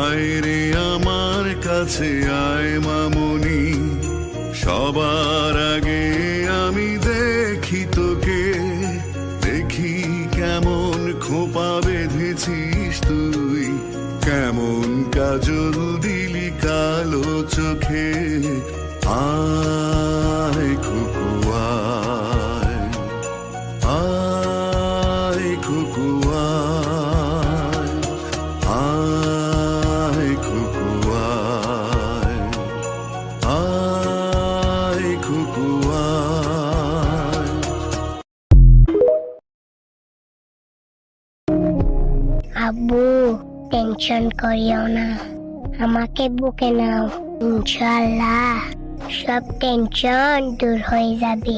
আয় রে আমার কাছে আয় মামনি, সবার আগে আমি দেখি তোকে, দেখি কেমন খোপা বেঁধেছিস তুই, কেমন কাজল দিলি কালো চোখে। আয় খুকু আয়, আয় খুকু আয়, আয় খুকু আয়, আয় খুকু আয়। আব্বু, টেনশন করিও না, আমাকে বুকে নাও, ইনশাআল্লাহ সব টেনশন দূর হয়ে যাবে।